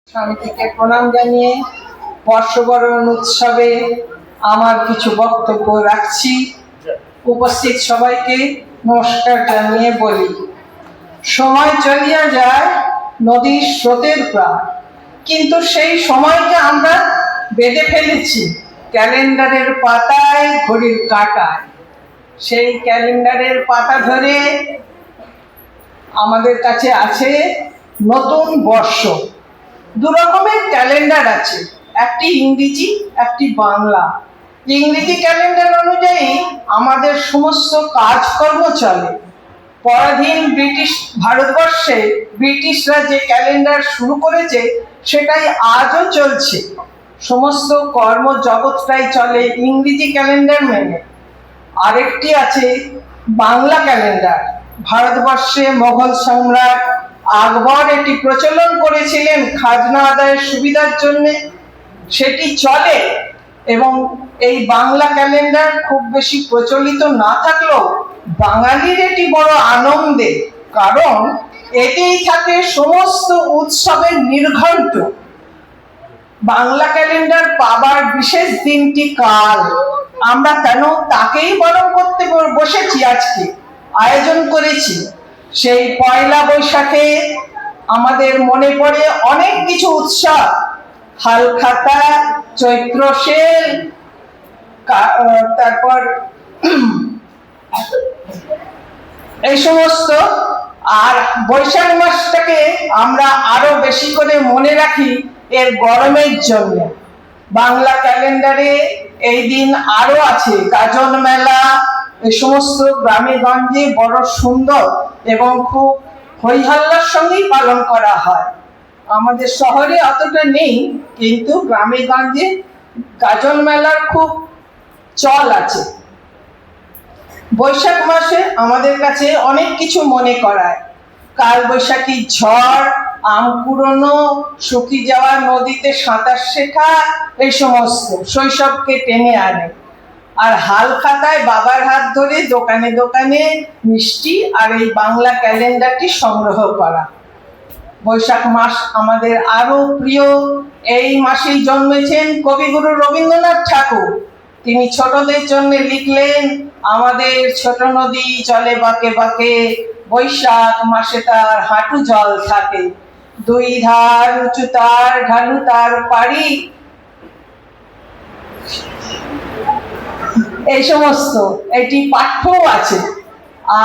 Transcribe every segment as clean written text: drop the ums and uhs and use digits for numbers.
স্বামীজিকে প্রণাম জানিয়ে বর্ষবরণ উৎসবে আমার কিছু বক্তব্য রাখছি। উপস্থিত সবাইকে নমস্কার জানিয়ে বলি, সময় চলিয়া যায় নদীর স্রোতের প্রায়, কিন্তু সেই সময়কে আমরা বেঁধে ফেলেছি ক্যালেন্ডারের পাতায়, ঘড়ির কাঁটায়। সেই ক্যালেন্ডারের পাতা ধরে আমাদের কাছে আছে নতুন বর্ষ। দু রকমের ক্যালেন্ডার আছে, একটি ইংরেজি, একটি বাংলা। ইংরেজি ক্যালেন্ডার অনুযায়ী আমাদের সমস্ত কাজকর্ম চলে। পরাধীন ব্রিটিশ ভারতবর্ষে ব্রিটিশরা যে ক্যালেন্ডার শুরু করেছে সেটাই আজও চলছে। সমস্ত কর্মজগৎটাই চলে ইংরেজি ক্যালেন্ডার মেনে। আরেকটি আছে বাংলা ক্যালেন্ডার। ভারতবর্ষে মোগল সম্রাট আকবর এটি প্রচলন করেছিলেন খাজনা আদায়ের সুবিধার জন্য, সেটি চলে। এবং এই বাংলা ক্যালেন্ডার খুব বেশি প্রচলিত না থাকলেও বাঙালির এটি বড় আনন্দের, কারণ এতেই থাকে সমস্ত উৎসবের নির্ঘণ্ট। বাংলা ক্যালেন্ডার পাবার বিশেষ দিনটি কাল, আমরা কেন তাকেই বরণ করতে বসেছি, আজকে আয়োজন করেছি। সেই পয়লা বৈশাখে আমাদের মনে পড়ে অনেক কিছু উৎসব, হালখাতা, চৈত্র সেল, তারপর এই সমস্ত। আর বৈশাখ মাসটাকে আমরা আরো বেশি করে মনে রাখি এর গরমের জন্য। বাংলা ক্যালেন্ডারে এই দিন আরো আছে গাজন মেলা। এই সমস্ত গ্রামে গঞ্জে বড় সুন্দর এবং খুব হইহল্লার সঙ্গেই পালন করা হয়। আমাদের শহরে অতটা নেই, কিন্তু গ্রামে গঞ্জে গাজন মেলার খুব চল আছে। বৈশাখ মাসে আমাদের কাছে অনেক কিছু মনে করায়। কাল বৈশাখী ঝড়, আম কুড়োনো, শুকিয়ে যাওয়া নদীতে সাঁতার শেখা, এই সমস্ত শৈশবকে টেনে আনে। আর হাল খাতায় বাবার হাত ধরে দোকানে দোকানে মিষ্টি আর এই বাংলা ক্যালেন্ডারটি সংগ্রহ করা। বৈশাখ মাস আমাদের আরো প্রিয়। এই মাসেই জন্মেছেন কবিগুরু রবীন্দ্রনাথ ঠাকুর। তিনি ছোটদের জন্য লিখলেন, আমাদের ছোট নদী চলে বাঁকে বাঁকে, বৈশাখ মাসে তার হাঁটু জল থাকে, দুই ধার উঁচু তার, ঢালু তার পাড়ি। এই সমস্ত এটি পাঠ্যও আছে।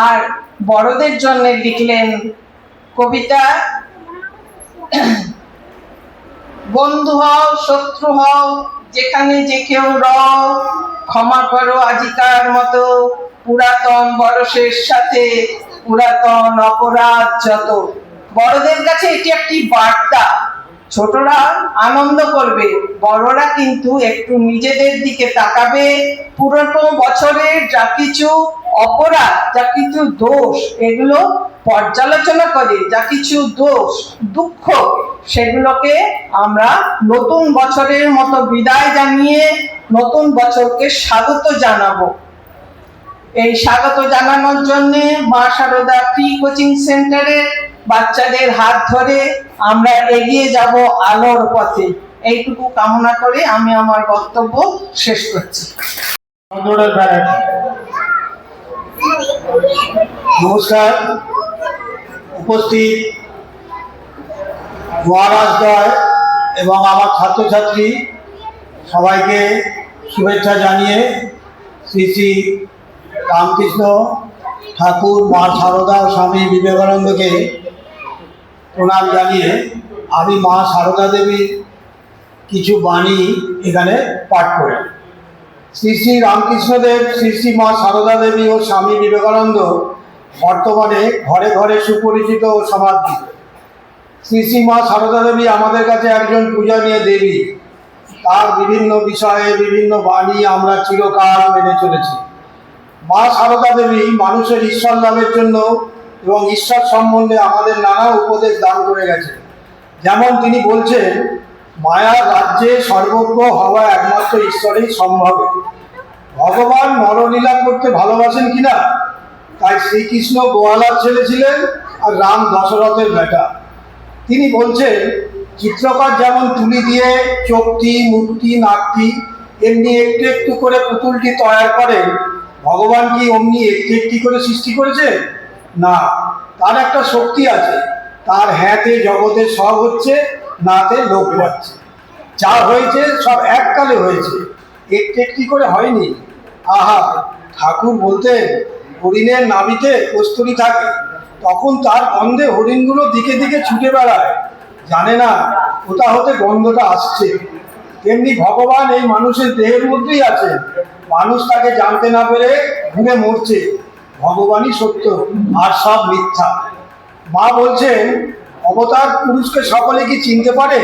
আর বড়দের জন্য লিখলেন কবিতা, বন্ধু হও শত্রু হও যেখানে যে কেউ রও, ক্ষমা করো আজিকার মতো, পুরাতন বরসের সাথে পুরাতন অপরাধ যত। বড়দের কাছে এটি একটি বার্তা। ছোটরা আনন্দ করবে, বড়রা কিন্তু একটু নিজেদের দিকে তাকাবে। পুরনো বছরের যা কিছু অপরাধ, যা কিছু দোষ, এগুলো পর্যালোচনা করে, যা কিছু দোষ দুঃখ, সেগুলোকে আমরা নতুন বছরের মতো বিদায় জানিয়ে নতুন বছরকে স্বাগত জানাবো। এই স্বাগত জানানোর জন্য মা শারদা প্রি কোচিং সেন্টারে বাচ্চাদের হাত ধরে আমরা এগিয়ে যাব আলোর পথে। এইটুকু কামনা করে আমি আমার বক্তব্য শেষ করছি। নমস্কার। উপস্থিত মহারাজদ্বয় এবং আমার ছাত্রছাত্রী সবাইকে শুভেচ্ছা জানিয়ে শ্রী শ্রী রামকৃষ্ণ ঠাকুর, মা শারদা ও স্বামী বিবেকানন্দকে প্রণাম জানিয়ে আমি মা শারদা দেবীর কিছু বাণী এখানে পাঠ করি। শ্রী শ্রী রামকৃষ্ণদেব, শ্রী শ্রী মা শারদা দেবী ও স্বামী বিবেকানন্দ বর্তমানে ঘরে ঘরে সুপরিচিত ও সমাদৃত। শ্রী শ্রী মা শারদা দেবী আমাদের কাছে একজন পূজনীয় দেবী। তার বিভিন্ন বিষয়ে বিভিন্ন বাণী আমরা চিরকাল মেনে চলেছি। মা শারদা দেবী মানুষের ঈশ্বর লাভের জন্য এবং ঈশ্বর সম্বন্ধে আমাদের নানা উপদেশ দান করে গেছেন। যেমন তিনি বলছেন, মায়ার রাজ্যে সর্বজ্ঞ হওয়া একমাত্র ঈশ্বরেই সম্ভব। ভগবান নরলীলা করতে ভালোবাসেন কিনা, তাই শ্রীকৃষ্ণ গোয়ালার ছেলে ছিলেন আর রাম দশরথের বেটা। তিনি বলছেন, চিত্রকর যেমন তুলি দিয়ে চোখটি, মুখটি, নাকটি এমনি একটু একটু করে পুতুলটি তৈরি করে, ভগবান কি অমনি একটি একটি করে সৃষ্টি করেছে? না, তার একটা শক্তি আছে। তার হ্যাঁতে জগতের সব হচ্ছে, নাতে লোক পাচ্ছে। যা হয়েছে সব এককালে হয়েছে, একটি একটি করে হয়নি। আহা, ঠাকুর বলতেন হরিণের নাভিতে কস্তুরী থাকে, তখন তার গন্ধে হরিণগুলো দিকে দিকে ছুটে বেড়ায়, জানে না কোথা হতে গন্ধটা আসছে। তেমনি ভগবান এই মানুষের দেহের মধ্যেই আছেন, মানুষ তাকে জানতে না পেরে ঘুরে মরছে। ভগবানই সত্য, আর সব মিথ্যা। মা বলছেন অবতার পুরুষকে সকলে কি চিনতে পারে?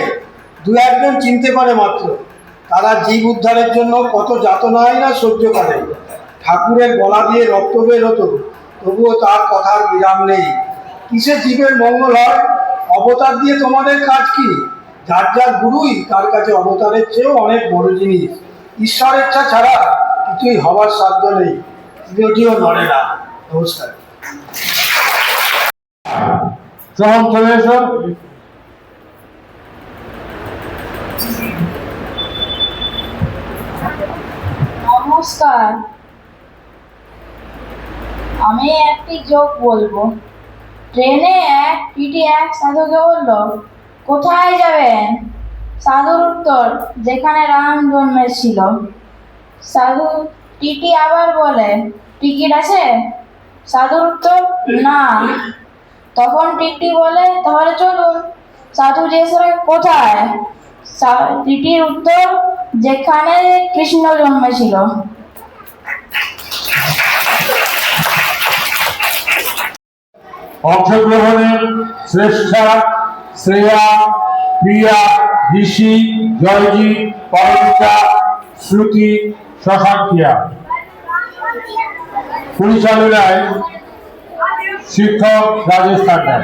দু একজন চিনতে পারে মাত্র। তারা জীব উদ্ধারের জন্য কত যাতনাই না সহ্য করে। ঠাকুরের গলা দিয়ে রক্ত বের হতো, তবুও তার কথার বিরাম নেই। কিসে জীবের মঙ্গল হয়? অবতার দিয়ে তোমাদের কাজ কি? যার যার গুরুই তার কাছে অবতারের চেয়েও অনেক বড় জিনিস। ঈশ্বর ইচ্ছা ছাড়া কিছুই হওয়ার সাধ্য নেই। যদিও নড়ে না। নমস্কার। চরম চলে এসো। নমস্কার, আমি একটি যোগ বলবো। ট্রেনে এক টিটি এক সাধুকে বলল, কোথায় যাবেন? সাধুর উত্তর, যেখানে রাম জন্মেছিল। সাধু টিটি আবার বলে, টিকিট আছে? সাধুর উত্তর, না। তখন টিটি বলে, তাহলে চলুন। সাধু জিজ্ঞেস করে, কোথায়? টিটির উত্তর, যেখানে কৃষ্ণ জন্মেছিল। অংশগ্রহণের শ্রেষ্ঠা, শ্রেয়া, প্রিয়া, ঋষি, জয়জিৎ, পরমিতা, শ্রুতি, শশাঙ্কিয়া। পরিচালনায় শিক্ষক রাজেশ সরকার।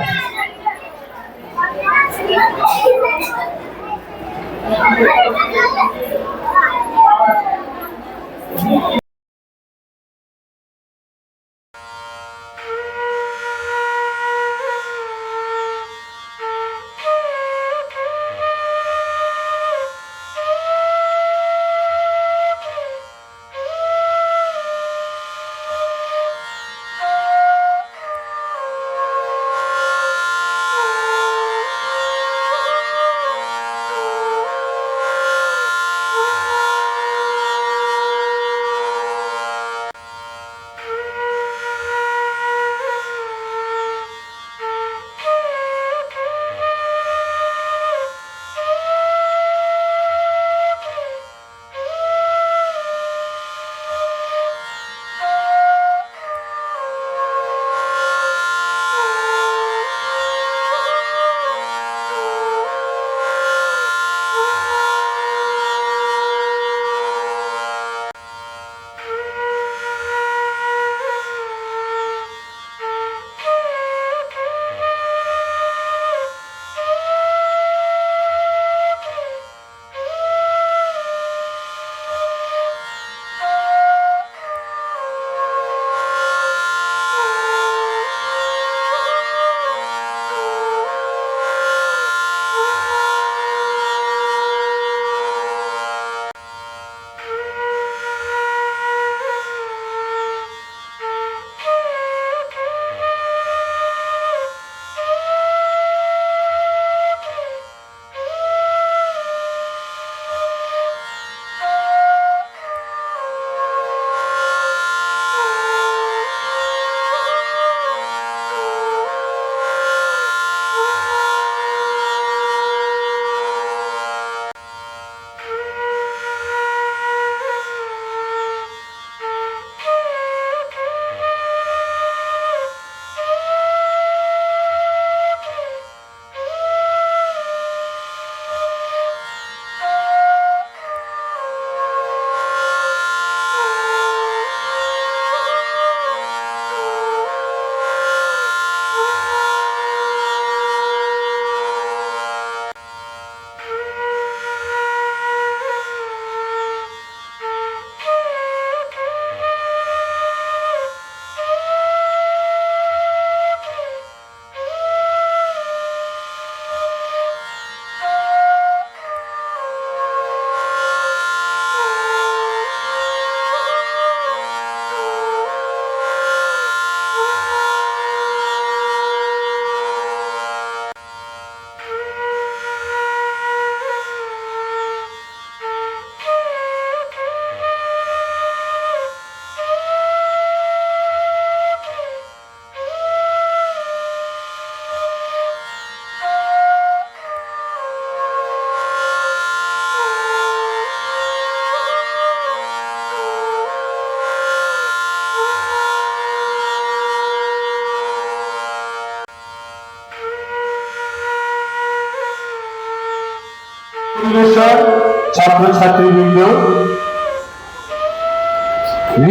ছাত্রছাত্রীবৃন্দ,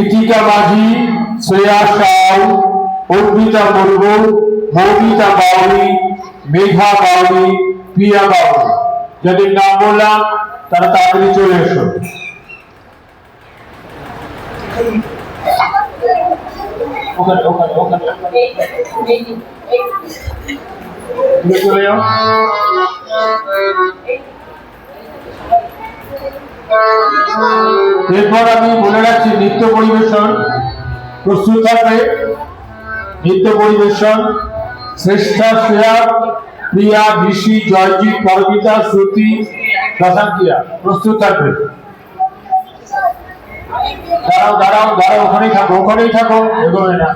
ঋতিকা মাঝি, শ্রেয়া সাউ, অর্পিতা মুর্মু, মৌমিতা বাউরি, মেঘা বাউরি, প্রিয়া বাউরি, যাদের নাম বললাম তারা তাড়াতাড়ি চলে এসো। ওখানে ওখানে ওখানে তুমি চলে যাও। এরপর আমি বলে রাখছি, নৃত্য পরিবেশন প্রস্তুত থাকবে। নৃত্য পরিবেশন শ্রেষ্ঠা, শ্রেয়া, প্রিয়া, ঋষি, জয়জিৎ, পরমিতা, শ্রুতি, শশাঙ্কিয়া প্রস্তুত থাকবে। দাঁড়াও দাঁড়াও দাঁড়াও, ওখানেই থাকো, ওখানেই থাকো, এগোবে না।